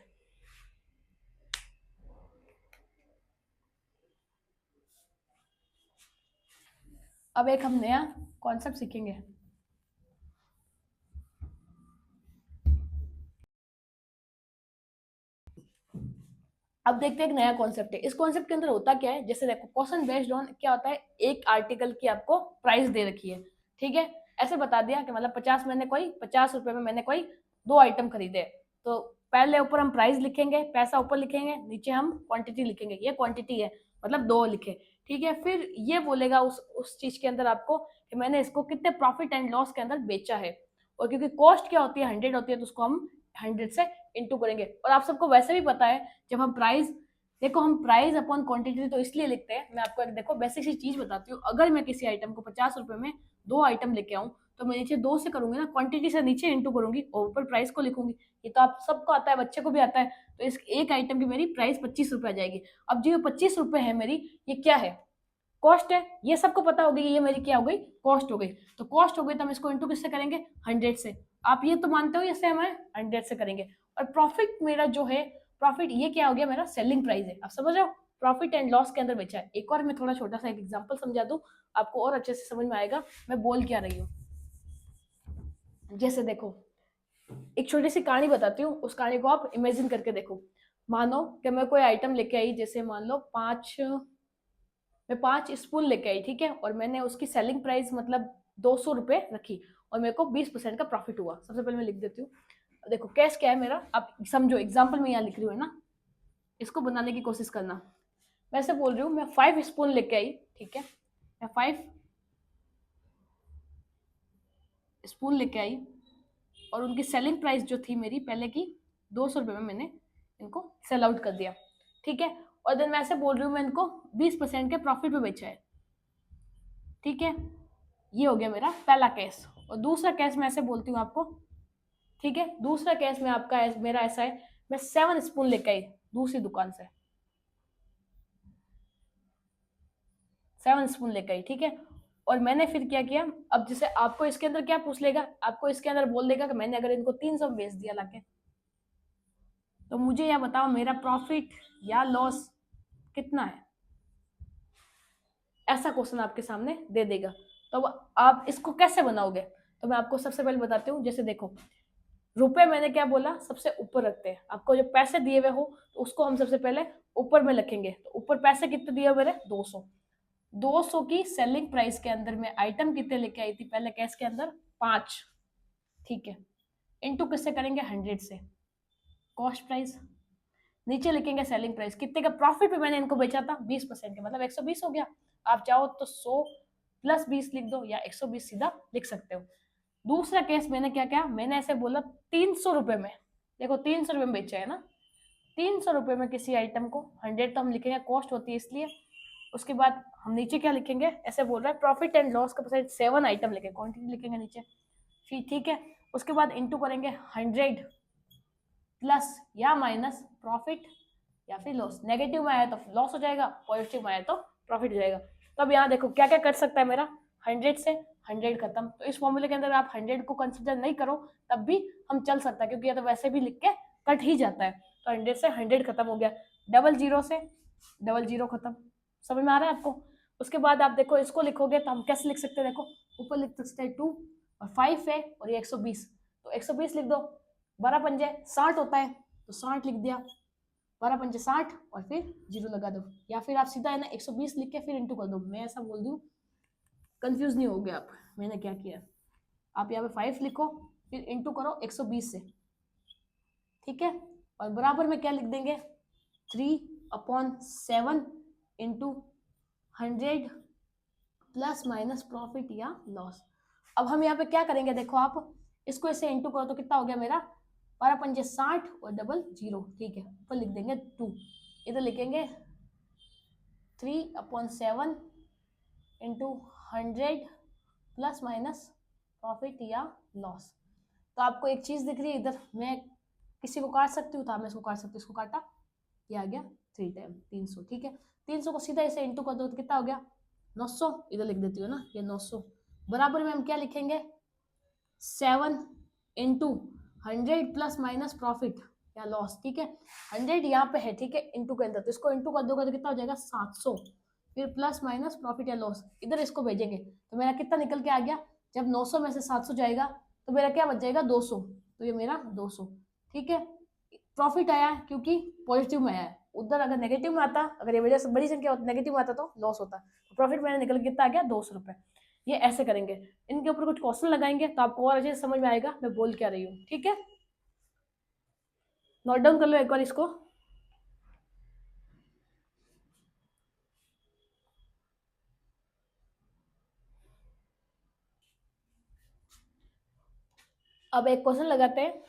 अब एक हम नया कॉन्सेप्ट सीखेंगे। अब देखते हैं एक नया कॉन्सेप्ट है, इस कॉन्सेप्ट के अंदर होता क्या है, जैसे देखो क्वेश्चन बेस्ड ऑन क्या होता है, एक आर्टिकल की आपको प्राइस दे रखी है, ठीक है। ऐसे बता दिया कि मतलब 50 रुपए में मैंने कोई 2 आइटम खरीदे, तो पहले ऊपर हम प्राइस लिखेंगे, पैसा ऊपर लिखेंगे, नीचे हम क्वांटिटी लिखेंगे, ये क्वांटिटी है मतलब 2 लिखे, ठीक है। फिर ये बोलेगा उस चीज के अंदर आपको कि मैंने इसको कितने प्रॉफिट एंड लॉस के अंदर बेचा है, और क्योंकि कॉस्ट क्या होती है 100 होती है, तो उसको हम 100 से इंटू करेंगे। और आप सबको वैसे भी पता है, जब हम प्राइस, देखो हम प्राइस अपॉन क्वांटिटी तो इसलिए लिखते हैं, मैं आपको एक देखो बेसिक सी चीज बताती हूँ, अगर मैं किसी आइटम को 50 रुपए में 2 आइटम लेके आऊँ, तो मैं नीचे 2 से करूंगी ना, क्वांटिटी से नीचे इंटू करूंगी और ऊपर प्राइस को लिखूंगी, ये तो आप सबको आता है, बच्चे को भी आता है। तो इस एक आइटम की मेरी प्राइस 25 रुपए आ जाएगी। अब जो 25 रुपए है मेरी, ये क्या है, कॉस्ट है, ये सबको पता होगी कि ये मेरी क्या हो गई, कॉस्ट हो गई। तो कॉस्ट हो गई तो हम इसको इंटू किससे करेंगे, 100 से। आप ये तो मानते हो ये सेम है, 100 से करेंगे। और प्रॉफिट मेरा जो है, प्रॉफिट ये क्या हो गया, मेरा सेलिंग प्राइस है, आप समझ रहे हो, प्रॉफिट एंड लॉस के अंदर बेचा है। एक और मैं थोड़ा छोटा सा एक एग्जांपल समझा दूं, आपको और अच्छे से समझ में आएगा मैं बोल क्या रही हूँ। जैसे देखो, एक छोटी सी कहानी बताती हूँ, उस कहानी को आप इमेजिन करके देखो। मानो कि मैं कोई आइटम लेके आई, जैसे मान लो मैं 5 स्पून लेके आई, ठीक है, और मैंने उसकी सेलिंग प्राइस मतलब 200 रुपए रखी, और मेरे को 20% का प्रॉफिट हुआ। सबसे पहले मैं लिख देती हूँ, देखो कैश क्या है मेरा, आप समझो, एग्जाम्पल में यहाँ लिख रही हूँ ना, इसको बनाने की कोशिश करना। मैं ऐसे बोल रही हूँ, मैं 5 स्पून लेके आई, ठीक है, मैं 5 स्पून लेके आई, और उनकी सेलिंग प्राइस जो थी मेरी पहले की 200 रुपए में मैंने इनको सेल आउट कर दिया, ठीक है। और देन मैं ऐसे बोल रही हूँ, मैं इनको 20% के प्रॉफिट पे बेचा है, ठीक है। ये हो गया मेरा पहला केस। और दूसरा केस मैं ऐसे बोलती हूँ आपको, ठीक है, दूसरा केस में आपका मेरा ऐसा है, मैं 7 स्पून लेके आई दूसरी दुकान से, 7 स्पून लेके आई, ठीक है। और मैंने फिर क्या किया, अब जैसे आपको इसके अंदर क्या पूछ लेगा, आपको इसके अंदर बोल देगा कि मैंने अगर इनको 300 बेच दिया लाके, तो मुझे यह बताओ मेरा प्रॉफिट या लॉस कितना है, ऐसा क्वेश्चन आपके सामने दे देगा। तो आप इसको कैसे बनाओगे, तो मैं आपको सबसे पहले बताती हूँ। जैसे देखो, रुपए मैंने क्या बोला, सबसे ऊपर रखते हैं, आपको जो पैसे दिए हुए हो तो उसको हम सबसे पहले ऊपर में लिखेंगे। तो ऊपर पैसे कितने दिए मेरे, 200, 200 की सेलिंग प्राइस के अंदर में आइटम कितने लेके आई थी पहले केस के अंदर, 5, ठीक है, इनटू किससे करेंगे, 100 से, कॉस्ट प्राइस, नीचे लिखेंगे सेलिंग प्राइस, कितने का प्रॉफिट पे मैंने इनको बेचा था, 20% के, मतलब 120 हो गया। आप चाहो तो 100 प्लस 20 लिख दो या 120 सीधा लिख सकते हो। दूसरा केस मैंने क्या किया, मैंने ऐसे बोला 300 रुपए में, देखो 300 रुपए में बेचा है ना, 300 रुपए में किसी आइटम को, 100 तो हम लिखेंगे कॉस्ट होती है इसलिए। उसके बाद हम नीचे क्या लिखेंगे, ऐसे बोल रहा है प्रॉफिट एंड लॉस का परसेंट 7 आइटम लिखेंगे, क्वांटिटी लिखेंगे नीचे, ठीक है। उसके बाद इंटू करेंगे 100 प्लस या माइनस प्रॉफिट या फिर लॉस, नेगेटिव में आया तो लॉस हो जाएगा, पॉजिटिव में आया तो प्रॉफिट हो जाएगा। तो अब यहाँ देखो क्या क्या कर सकता है मेरा, 100 से 100 खत्म, तो इस फॉर्मूले के अंदर आप 100 को कंसिडर नहीं करो तब भी हम चल सकता है, क्योंकि ये तो वैसे भी लिख के कट ही जाता है। तो 100 से 100 खत्म हो गया, डबल जीरो से डबल जीरो खत्म, समझ में आ रहा है आपको। उसके बाद आप देखो इसको लिखोगे तो हम कैसे लिख सकते हैं, देखो ऊपर लिख सकते हैं 2 और 5 है और ये 120, तो 120 लिख दो, 12 पंजे 60 होता है तो 60 लिख दिया, 12 पंजे 60 और फिर जीरो लगा दो, या फिर आप सीधा है ना 120 लिख के फिर इंटू कर दो। मैं ऐसा बोल दूं कंफ्यूज नहीं हो गया आप, मैंने क्या किया, आप यहाँ पे 5 लिखो फिर इंटू करो 120 से, ठीक है। और बराबर में क्या लिख देंगे 3/7 इंटू 100 प्लस माइनस प्रॉफिट या लॉस। अब हम यहाँ पे क्या करेंगे, देखो आप इसको ऐसे इंटू करो तो कितना हो गया मेरा, 12 पंजे 60 और डबल जीरो, ठीक है। ऊपर लिख देंगे 2, इधर लिखेंगे 3/7 इंटू 100 प्लस माइनस प्रॉफिट या लॉस। तो आपको एक चीज दिख रही है इधर, मैं किसी को काट सकती हूँ तो मैं इसको काट सकती हूँ, इसको काटा, ये आ गया 3 टाइम 300, ठीक है। 300 को सीधा ऐसे इंटू कर दो तो कितना हो गया 900, इधर लिख देती हूँ ना ये 900, बराबर में हम क्या लिखेंगे 7 इंटू 100 प्लस माइनस प्रॉफिट या लॉस, ठीक है। 100 यहाँ पे है, ठीक है, इंटू के अंदर, तो इसको इंटू कर दोगे तो कितना हो जाएगा 700, फिर प्लस माइनस प्रॉफिट या लॉस, इधर इसको भेजेंगे तो मेरा कितना निकल के आ गया, जब 900 में से 700 जाएगा तो मेरा क्या बच जाएगा 200, तो ये मेरा 200, ठीक है। प्रॉफिट आया क्योंकि पॉजिटिव में आया है, उधर अगर नेगेटिव में आता, अगर ये वजह से बड़ी संख्या नेगेटिव में आता तो लॉस होता, तो प्रॉफिट मेरा निकल कितना आ गया 200 रुपए। ये ऐसे करेंगे, इनके ऊपर कुछ क्वेश्चन लगाएंगे तो आपको और अच्छे से समझ में आएगा मैं बोल क्या रही हूँ, ठीक है। नोट डाउन कर लो एक बार इसको। अब एक क्वेश्चन लगाते हैं,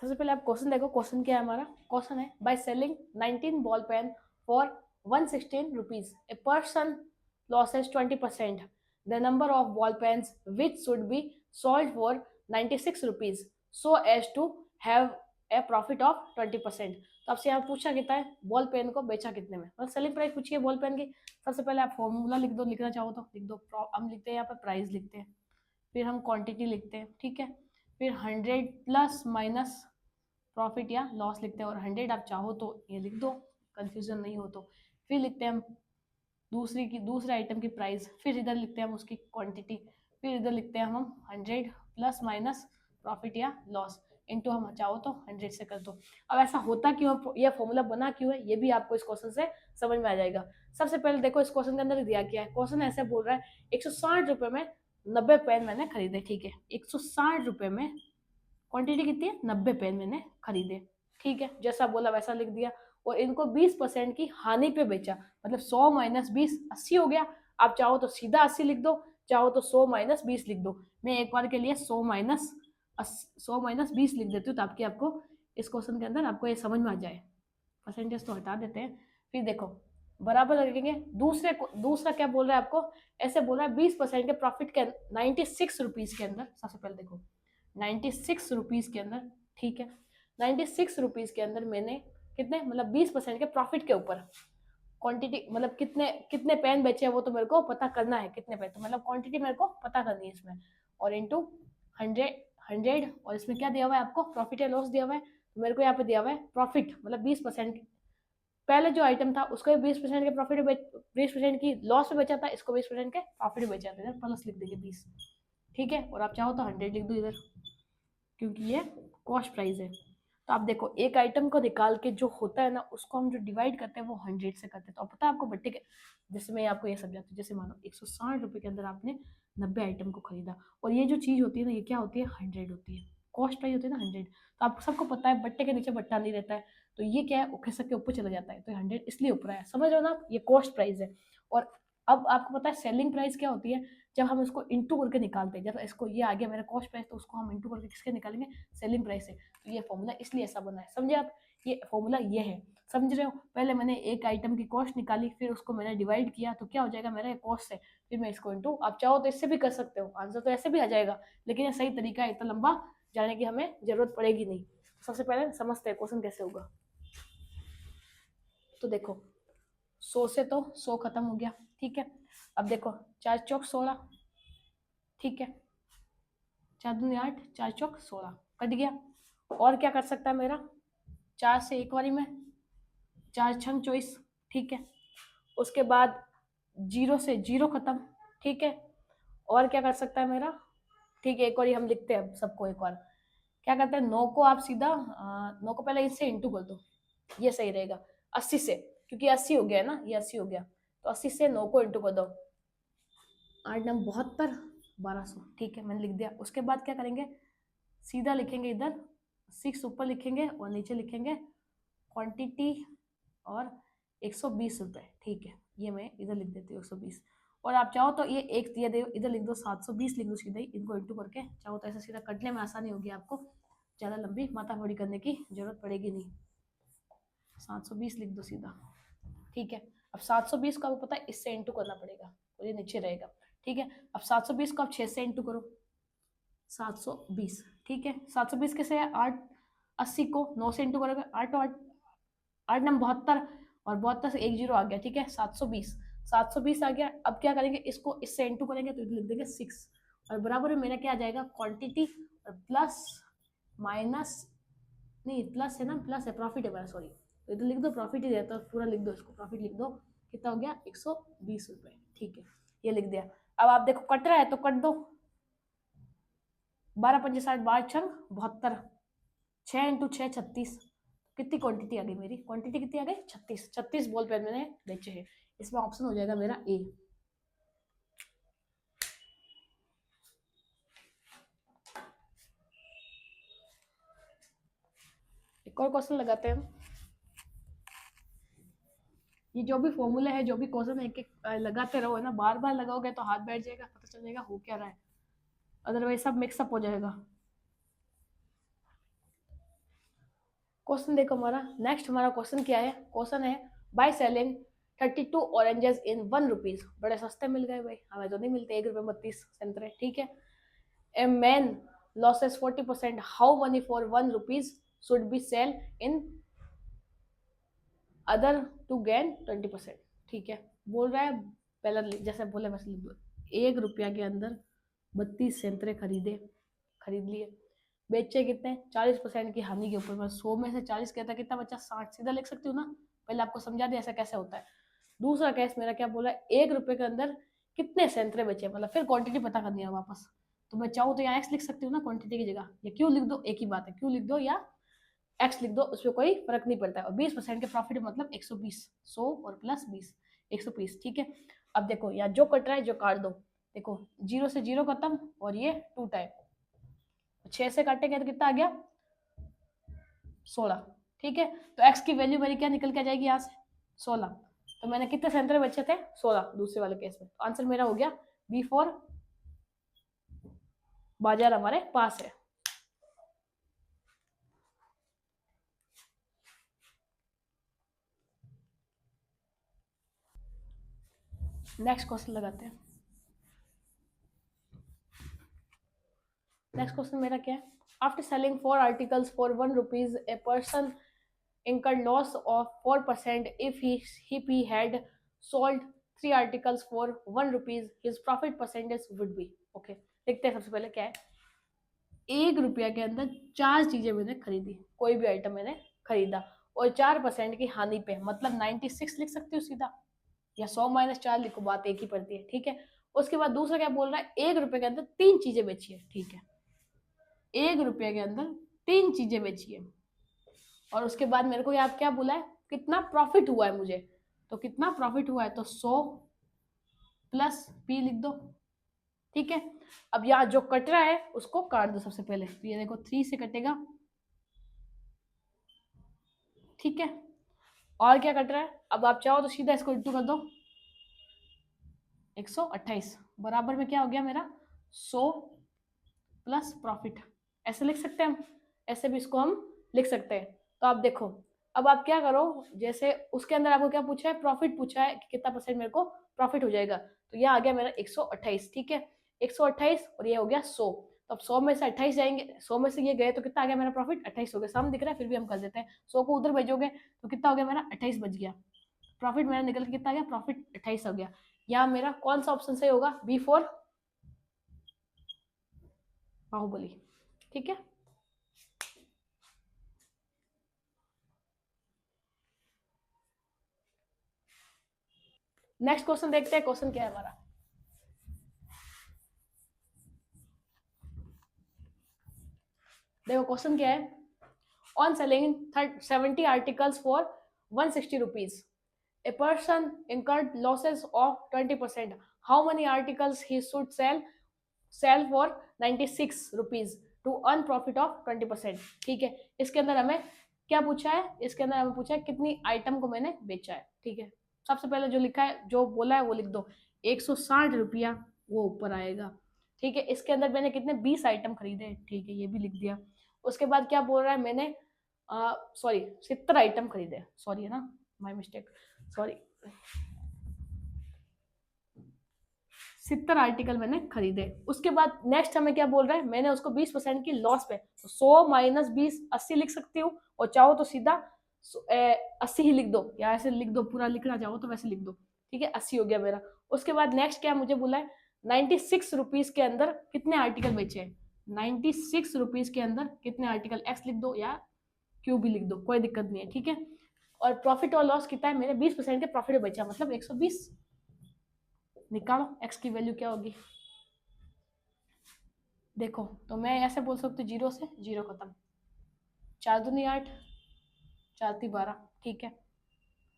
सबसे पहले आप क्वेश्चन देखो, क्वेश्चन क्या है हमारा, क्वेश्चन है by selling 19 ball pen for 116 rupees a person losses 20%, the number of ball pens which should be sold for 96 rupees so as to have a profit of 20%। तो आपसे यहाँ पूछा कितना है, बॉल पेन को बेचा कितने में, मतलब सेलिंग प्राइस पूछी है बॉल पेन की। सबसे पहले आप फॉर्मूला लिख दो, लिखना चाहो तो लिख दो, हम लिखते हैं यहाँ पर प्राइस लिखते हैं, फिर हम क्वांटिटी लिखते हैं, ठीक है, फिर 100 प्लस माइनस प्रॉफिट या लॉस लिखते हैं, और 100 आप चाहो तो ये लिख दो कंफ्यूजन नहीं हो तो, फिर लिखते हैं हम दूसरे आइटम की प्राइस, फिर इधर लिखते हैं हम उसकी क्वांटिटी, फिर इधर लिखते हैं हम 100 प्लस माइनस प्रॉफिट या लॉस इनटू, हम चाहो तो 100 से कर दो। अब ऐसा होता क्यों, ये फॉर्मूला बना क्यों है, ये भी आपको इस क्वेश्चन से समझ में आ जाएगा। सबसे पहले देखो इस क्वेश्चन के अंदर दिया क्या है, क्वेश्चन ऐसे बोल रहा है 160 रुपए में 90 पेन मैंने खरीदे, ठीक है, 160 रुपए में क्वांटिटी कितनी है 90 पेन मैंने खरीदे, ठीक है, जैसा बोला वैसा लिख दिया, और इनको 20% की हानि पे बेचा, मतलब 100 माइनस 20 80 हो गया। आप चाहो तो सीधा 80 लिख दो, चाहो तो 100 माइनस 20 लिख दो, मैं एक बार के लिए 100 माइनस 20 लिख देती हूँ ताकि आपको इस क्वेश्चन के अंदर आपको ये समझ में आ जाए। परसेंटेज तो हटा देते हैं, फिर देखो बराबर लगेंगे, दूसरा क्या बोल रहा है आपको, ऐसे बोल रहा है 20% के प्रॉफिट के 96 रुपीज के अंदर, सबसे पहले देखो 96 रुपीज के अंदर, ठीक है, 96 रुपीज के अंदर मैंने कितने, मतलब 20% के प्रॉफिट के ऊपर क्वांटिटी, मतलब कितने कितने पेन बेचे हैं वो तो मेरे को पता करना है, कितने पेन, तो मतलब क्वांटिटी मेरे को पता करनी है इसमें, और इंटू 100 और इसमें क्या दिया हुआ है आपको प्रॉफिट या लॉस दिया हुआ है, तो मेरे को यहाँ पे दिया हुआ है प्रॉफिट, मतलब 20% पहले जो आइटम था उसको 20% के प्रॉफिट 20% की लॉस में बेचा था, इसको 20% के प्रॉफिट में बेचा था, इधर प्लस लिख देंगे 20, ठीक है। और आप चाहो तो 100 लिख दो इधर, क्योंकि ये कॉस्ट प्राइस है। तो आप देखो एक आइटम को निकाल के जो होता है ना, उसको हम जो डिवाइड करते हैं वो 100 से करते हैं। तो अब पता है आपको भट्टे के, जैसे मैं आपको ये समझाती हूँ, जैसे मानो 160 रुपये के अंदर आपने 90 आइटम को खरीदा, और ये जो चीज़ होती है ना, ये क्या होती है, 100 होती है, कॉस्ट प्राइस होती है ना 100। तो आप सबको पता है बट्टे के नीचे बट्टा नहीं रहता है, तो ये क्या है, खिसक के ऊपर चला जाता है, तो 100 इसलिए ऊपर है, समझ रहे हो ना आप, ये कॉस्ट प्राइस है। और अब आपको पता है सेलिंग प्राइस क्या होती है, जब हम इसको इंटू करके निकालते हैं, जब इसको ये आ गया मेरा कॉस्ट प्राइस, तो उसको हम इंटू करके किसके निकालेंगे, सेलिंग प्राइस से। तो ये फॉर्मूला इसलिए ऐसा बना है, समझे आप, ये फॉर्मूला ये है, समझ रहे हो। पहले मैंने एक आइटम की कॉस्ट निकाली, फिर उसको मैंने डिवाइड किया, तो क्या हो जाएगा, मेरा कॉस्ट है, फिर मैं इसको इंटू, आप चाहो तो इससे भी कर सकते हो, आंसर तो ऐसे भी आ जाएगा, लेकिन ये सही तरीका है, इतना लंबा जाने की हमें जरूरत पड़ेगी नहीं। सबसे पहले समझते हैं क्वेश्चन कैसे होगा। तो देखो 100 से तो 100 खत्म हो गया, ठीक है। अब देखो 4 चौक 16, ठीक है, 4 दूनी 8, 4 चौक 16 कट गया। और क्या कर सकता है मेरा, 4 से एक बारी में, 4 छंग 24, ठीक है। उसके बाद 0 से 0 खत्म, ठीक है। और क्या कर सकता है मेरा, ठीक है, एक और हम लिखते हैं अब सबको एक बार। क्या करते हैं, 9 को आप सीधा 9 को पहले इससे इंटू कर दो, ये सही रहेगा, 80 से, क्योंकि 80 हो गया है ना, ये 80 हो गया, तो 80 से 9 को इंटू कर दो, 8 9 72, 1200, ठीक है, मैंने लिख दिया। उसके बाद क्या करेंगे, सीधा लिखेंगे इधर 6 ऊपर लिखेंगे और नीचे लिखेंगे क्वांटिटी और 120 रुपये, ठीक है, ये मैं इधर लिख देती हूँ 120। और आप चाहो तो ये एक दिया दे इधर लिख दो, 720 लिख दो सीधा ही, इनको इंटू करके, चाहो तो ऐसे सीधा कटने में आसानी होगी आपको, ज़्यादा लंबी माथाफोड़ी करने की जरूरत पड़ेगी नहीं, 720 लिख दो सीधा, ठीक है। अब 720 को आपको पता है इससे इंटू करना पड़ेगा, और ये नीचे रहेगा, ठीक है। अब 720 को आप 6 से इंटू करो, 720, ठीक है। 720 कैसे है, 8 80 को 9 से इंटू करोगे, 8 8 8 9 72, और 72 से एक जीरो आ गया, ठीक है, 720, 720 आ गया। अब क्या करेंगे, इसको इससे इंटू करेंगे, तो लिख देंगे 6, और बराबर में मेरा क्या आ जाएगा, क्वांटिटी और प्लस माइनस, नहीं प्लस है ना, प्लस है, प्रॉफिट है मेरा, सॉरी, तो इधर लिख दो प्रॉफिट ही रहता है, पूरा लिख दो इसको, प्रॉफिट लिख दो, कितना हो गया, 120 रुपये, ठीक है, ये लिख दिया। अब आप देखो कट रहा है तो कट दो, 12 पंजे 60, 12 छंग 72, 6 इंटू 6 36, कितनी क्वांटिटी आ गई मेरी, क्वांटिटी कितनी आ गई, 36, 36 बॉल पेन मैंने बेचे हैं, इसमें ऑप्शन हो जाएगा मेरा ए। एक और क्वेश्चन लगाते हैं, ये जो भी फॉर्मूला है, जो भी क्वेश्चन है, एक एक लगाते रहो, है ना, बार बार लगाओगे तो हाथ बैठ जाएगा, पता चल जाएगा हो क्या रहा है, अदरवाइज सब मिक्सअप हो जाएगा। क्वेश्चन देखो हमारा, नेक्स्ट हमारा क्वेश्चन क्या है, क्वेश्चन है by selling 32 oranges in 1 rupees, बड़े सस्ते मिल गए भाई, हमें तो नहीं मिलते, 1 रुपये 32 संतरे, ठीक है। A man losses 40%, how many for 1 rupees should be sell in order to gain 20%, ठीक है। बोल रहा है पहले जैसे बोले वैसे लिख दो, 1 रुपया के अंदर 32 संतरे खरीद लिए, बेचे कितने, 40% की हानि के ऊपर, मैं 100 में से 40 कहता, कितना बचा, 60, सीधा लिख सकती हूँ ना, पहले आपको समझा दिया ऐसा कैसे होता है। दूसरा केस मेरा क्या बोला, 1 रुपये के अंदर कितने संतरे बेचे, मतलब फिर क्वांटिटी पता करनी है वापस, तो मैं चाहूँ तो यहाँ एक्स लिख सकती हूँ ना क्वांटिटी की जगह, या क्यों लिख दो, एक ही बात है, क्यों लिख दो या एक्स लिख दो, उसमें कोई फर्क नहीं पड़ता है। और 20% के प्रॉफिट मतलब 120, 100 और प्लस 20, 120, ठीक है। अब देखो यहाँ जो कट रहा है जो काट दो, देखो 0 से 0 खत्म, और ये 2 टाइम, 6 से काटेंगे तो कितना आ गया, 16, ठीक है। तो एक्स की वैल्यू मेरी क्या निकल के आ जाएगी यहाँ से, 16, तो मैंने कितने संतरे बचे थे, 16 दूसरे वाले केस में, तो आंसर मेरा हो गया B4, बाजार हमारे पास है। नेक्स्ट क्वेश्चन लगाते हैं, नेक्स्ट क्वेश्चन मेरा क्या है, after selling 4 articles for 1 rupees a person incurred loss of 4% if he had sold 3 articles for 1 rupees, his profit percentage would be, okay। देखते हैं सबसे पहले क्या है, 1 रुपया के अंदर 4 चीजें मैंने खरीदी, कोई भी आइटम मैंने खरीदा, और 4% की हानि पे, मतलब 96 लिख सकती हूँ सीधा, या 100 - 4 लिखो, बात एक ही पड़ती है, ठीक है। उसके बाद दूसरा क्या बोल रहा है, 1 रुपए के अंदर 3 चीजें बेची है, ठीक है, 1 रुपए के अंदर 3 चीजें बेची है। और उसके बाद मेरे को यहाँ क्या बोला है, कितना प्रॉफिट हुआ है मुझे, तो कितना प्रॉफिट हुआ है, तो 100 प्लस पी लिख दो, ठीक है। अब यहाँ जो कट रहा है उसको काट दो सबसे पहले, तो ये देखो 3 से कटेगा, ठीक है। और क्या कट रहा है, अब आप चाहो तो सीधा इसको इंटू कर दो, 128 बराबर में क्या हो गया मेरा, 100 प्लस प्रॉफिट, ऐसे लिख सकते हैं हम, ऐसे भी इसको हम लिख सकते हैं। तो आप देखो, अब आप क्या करो, जैसे उसके अंदर आपको क्या पूछा है, प्रॉफिट पूछा है कि कितना परसेंट मेरे को प्रॉफिट हो जाएगा, तो यह आ गया मेरा 128, ठीक है, 128 और ये हो गया 100। तो अब 100 में से 28 जाएंगे, 100 में से ये गए तो कितना आ गया मेरा प्रॉफिट, 28 हो गया, सामने दिख रहा है, फिर भी हम कर देते हैं, 100 को उधर भेजोगे तो कितना हो गया मेरा, 28 बच गया, प्रॉफिट मेरा निकल के कितना आ गया, प्रॉफिट 28 हो गया। यहाँ मेरा कौन सा ऑप्शन सही होगा, B4 बाहुबली, ठीक है। नेक्स्ट क्वेश्चन देखते हैं, क्वेश्चन क्या है हमारा, देखो क्वेश्चन क्या है, on selling 70 articles for 160 rupees, a person incurred losses of 20%, how many articles he should sell for 96 rupees to earn profit of 20%, ठीक है। इसके अंदर हमें क्या पूछा है, इसके अंदर हमें पूछा है कितनी आइटम को मैंने बेचा है, ठीक है। सबसे पहले जो लिखा है, जो बोला है वो लिख दो, 160 रुपया वो ऊपर आएगा, ठीक है। इसके अंदर मैंने कितने 20 आइटम खरीदे, ठीक है, ये भी लिख दिया। उसके बाद क्या बोल रहा है, मैंने सॉरी 70 आइटम खरीदे, सॉरी है ना, माय मिस्टेक, सॉरी 70 आर्टिकल मैंने खरीदे। उसके बाद नेक्स्ट हमें क्या बोल रहा है, मैंने उसको 20% की लॉस पे, तो 100 - 20 80 लिख सकती हूँ, और चाहो तो सीधा 80 ही लिख दो, या ऐसे लिख दो, पूरा लिखना चाहो तो वैसे लिख दो, ठीक है, 80 हो गया मेरा। उसके बाद नेक्स्ट क्या मुझे बोला है, 96 रुपीज के अंदर कितने आर्टिकल बेचे हैं, 96 रुपीज के अंदर कितने आर्टिकल, एक्स लिख दो या क्यू भी लिख दो, कोई दिक्कत नहीं है, ठीक है। और प्रॉफिट और लॉस कितना है, मेरे 20% के प्रॉफिट में बचा, मतलब 120, निकालो एक्स की वैल्यू क्या होगी, देखो तो मैं ऐसे बोल सकती हूँ, 0 से 0 खत्म, 4 दूनी 8, 4 × 12, ठीक है।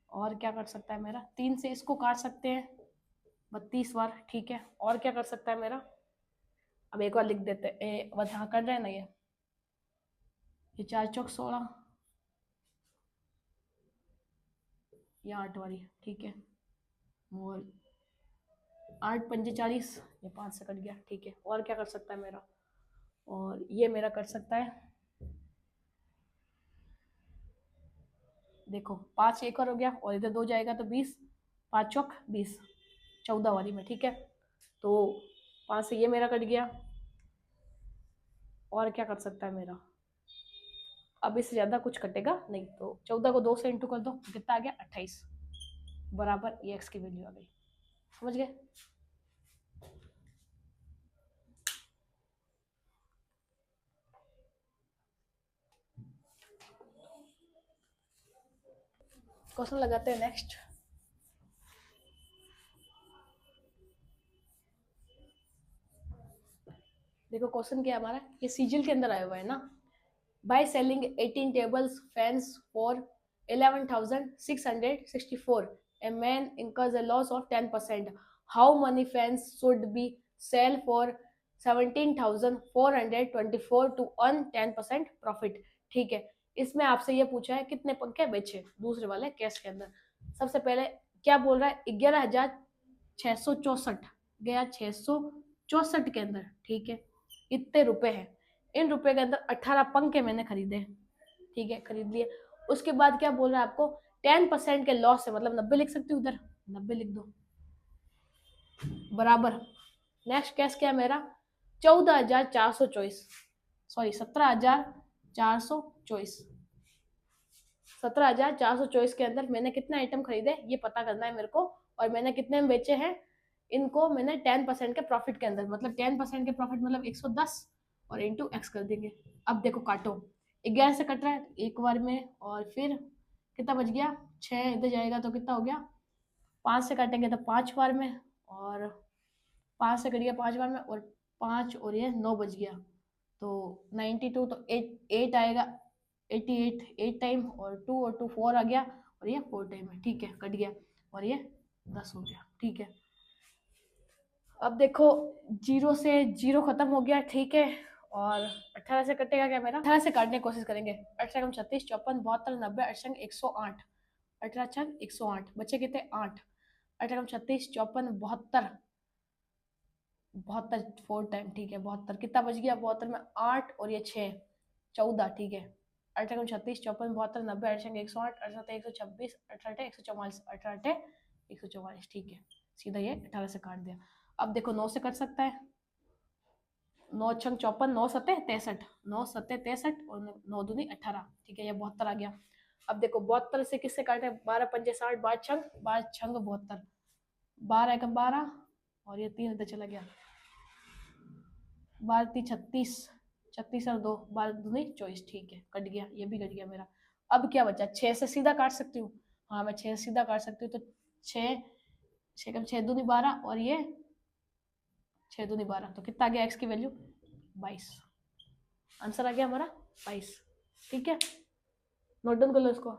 और क्या कर सकता है मेरा, 3 से इसको काट सकते हैं 32 बार, ठीक है। और क्या कर सकता है मेरा, अब एक बार लिख देते हैं, हाँ कर रहे हैं ना, ये 4 × 16, ये 8 वाली, ठीक है, और 8 × 5 = 40, ये 5 से कट गया, ठीक है। और क्या कर सकता है मेरा, और ये मेरा कर सकता है, देखो 5 एक और हो गया, और इधर 2 जाएगा तो 20, 5 × 4 = 20, 14 वाली में, ठीक है। तो 5 से ये मेरा कट गया। और क्या कर सकता है मेरा, अब इससे ज्यादा कुछ कटेगा नहीं, तो 14 को 2 से इंटू कर दो, तो कितना आ गया, 28 बराबर ये एक्स की वैल्यू आ गई, समझ गए। क्वेश्चन लगाते हैं नेक्स्ट, देखो क्वेश्चन क्या है हमारा, ये सीजीएल के अंदर आया हुआ है ना, by selling 18 tables fans for 11,664, a man incurs a loss of 10%, how many fans should be sell for 17,424 to earn 10% profit, ठीक है। इसमें आपसे ये पूछा है कितने पंखे बेचे दूसरे वाले केस के अंदर। सबसे पहले क्या बोल रहा है, 11,664 गया 664 के अंदर, ठीक है, इतने रुपए हैं, इन रुपए के अंदर 18 पंखे मैंने खरीदे, ठीक है, खरीद लिए। उसके बाद क्या बोल रहा है आपको, 10% के लॉस है, मतलब 90 लिख सकती हूँ, उधर 90 लिख दो बराबर। नेक्स्ट कैश क्या है मेरा, 14,424, सॉरी 17,424, 17,424 के अंदर मैंने कितने आइटम खरीदे ये पता करना है मेरे को, और मैंने कितने में बेचे हैं, इनको मैंने 10% के प्रॉफिट के अंदर, मतलब 10% के प्रॉफिट मतलब 110, और इंटू एक्स कर देंगे। अब देखो काटो, 11 से कट रहा है एक बार में, और फिर कितना बच गया, 6 इधर जाएगा तो कितना हो गया, 5 से काटेंगे तो 5 बार में, और 5 से कट गया 5 बार में, और 5 और ये 9 बच गया, तो 92, तो 8 आएगा, 88 8 टाइम, और 2 4 आ गया, और ये 4 टाइम है, ठीक है, कट गया, और ये 10 हो गया, ठीक है। अब देखो, 0 से 0 खत्म हो गया, ठीक है, और 18 से कटेगा क्या मेरा, 18 से काटने की कोशिश करेंगे, 18 36 54 72 90 18 108, 18 108, बचे कितने 8, 18 36 54 72 72 4 टाइम, ठीक है, 72 कितना बच गया, 72 में 8 और ये 6 14, ठीक है, 18 36 54 72 90 18 108 18 126 18 144 18 144, ठीक है, सीधा ये 18 से काट दिया। अब देखो 9 से कट सकता है, 9 छंग 54 9 सत्ते 63 9 सत्ते 63 और 9 दूनी 18, ठीक है, ये 72 आ गया। अब देखो 72 से किससे काटे, 12 पंजे 60 12 छंग 72, 12 एकम 12 और ये 3 इधर चला गया, 12 3 36 36 और 2 12 दूनी 24, ठीक है, कट गया, ये भी कट गया मेरा। अब क्या बचा, 6 से सीधा काट सकती हूँ, हाँ मैं 6 से सीधा काट सकती हूँ, तो 6 6 कम 6 दूनी 12 और ये 6 दूनी 12, तो कितना आ गया एक्स की वैल्यू 22, आंसर आ गया हमारा 22, ठीक है, नोट डाउन कर लो इसको।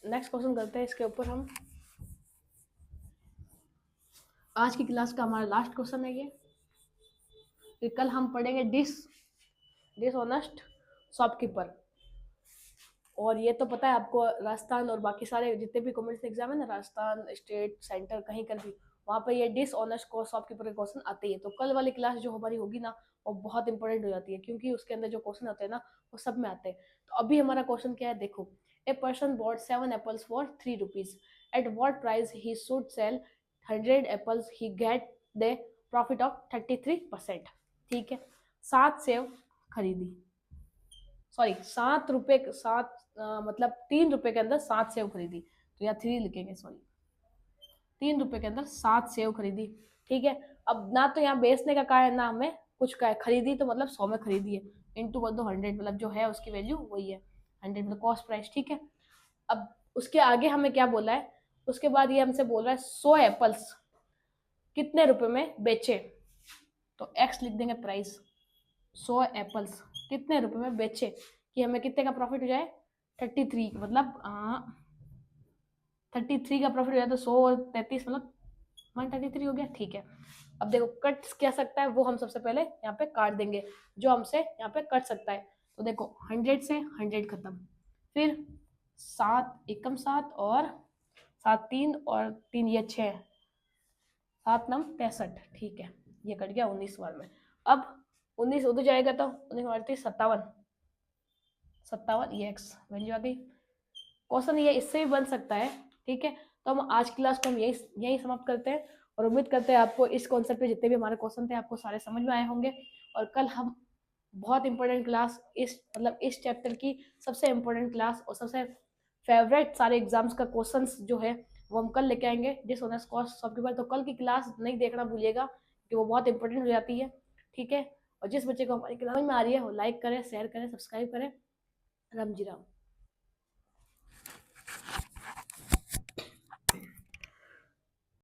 नेक्स्ट क्वेश्चन करते हैं इसके ऊपर हम, आज की क्लास का हमारा लास्ट क्वेश्चन है ये, कि कल हम पढ़ेंगे डिसऑनेस्ट शॉपकीपर, और ये तो पता है आपको, राजस्थान और बाकी सारे जितने भी कॉम्पिटिटिव एग्जाम है ना, राजस्थान स्टेट सेंटर कहीं कर भी, वहाँ पे ये डिसऑनेस्ट शॉपकीपर के क्वेश्चन आते ही है, तो कल वाली क्लास जो हमारी होगी ना, वो बहुत इंपॉर्टेंट हो जाती है, क्योंकि उसके अंदर जो क्वेश्चन होते हैं ना, वो सब में आते हैं। तो अभी हमारा क्वेश्चन क्या है, देखो, a person bought 7 apples for 3 rupees, at what price he should sell 100 apples, he get the profit of 33%, ठीक है, 7 सेव खरीदी, सॉरी 7 रुपए 7 मतलब 3 रुपए के अंदर 7 सेव खरीदी, तो यहाँ 3 लिखेंगे, सॉरी 3 रुपए के अंदर 7 सेव खरीदी, ठीक है। अब ना तो यहाँ बेचने का है ना हमें कुछ का है, खरीदी तो मतलब 100 में खरीदी है, इंटू कर दो 100, मतलब जो है उसकी वैल्यू वही है 100, मतलब कॉस्ट प्राइस, ठीक है। अब उसके आगे हमें क्या बोला है, उसके बाद ये हमसे बोल रहा है 100 एप्पल्स कितने रुपए में बेचे, तो एक्स लिख देंगे प्राइस, 100 एप्पल्स कितने रुपए में बेचे, कि हमें कितने का प्रॉफिट हो जाए 33, मतलब 33 का प्रॉफिट हो जाए, तो 100 और 33 मतलब 133 हो गया, ठीक है। अब देखो कट क्या सकता है, वो हम सबसे पहले यहाँ पे काट देंगे, जो हमसे यहाँ पे कट सकता है, तो देखो 100 से 100 खत्म, फिर 7 एकम 7 और 7 3 और 3 ये 6 7 9 63, ठीक है, ये कट गया 19 बार में। अब 19 उधर जाएगा तो 19 57 57, ये एक्स वैल्यू आ गई। क्वेश्चन ये इससे भी बन सकता है, ठीक है। तो हम आज की क्लास को हम यही समाप्त करते हैं, और उम्मीद करते हैं आपको इस कॉन्सेप्ट पे जितने भी हमारे क्वेश्चन थे आपको सारे समझ में आए होंगे, और कल हम बहुत इंपॉर्टेंट क्लास, इस मतलब इस चैप्टर की सबसे इंपॉर्टेंट क्लास और सबसे फेवरेट सारे एग्जाम्स का क्वेश्चंस जो है वो हम कल लेके आएंगे, डिसऑनेस्ट कॉस्ट सबके बारे, तो कल की क्लास नहीं देखना भूलिएगा, कि वो बहुत इंपॉर्टेंट हो जाती है, ठीक है। और जिस बच्चे को हमारी क्लास में आ रही है वो लाइक करें, शेयर करें, सब्सक्राइब करें। राम जी राम।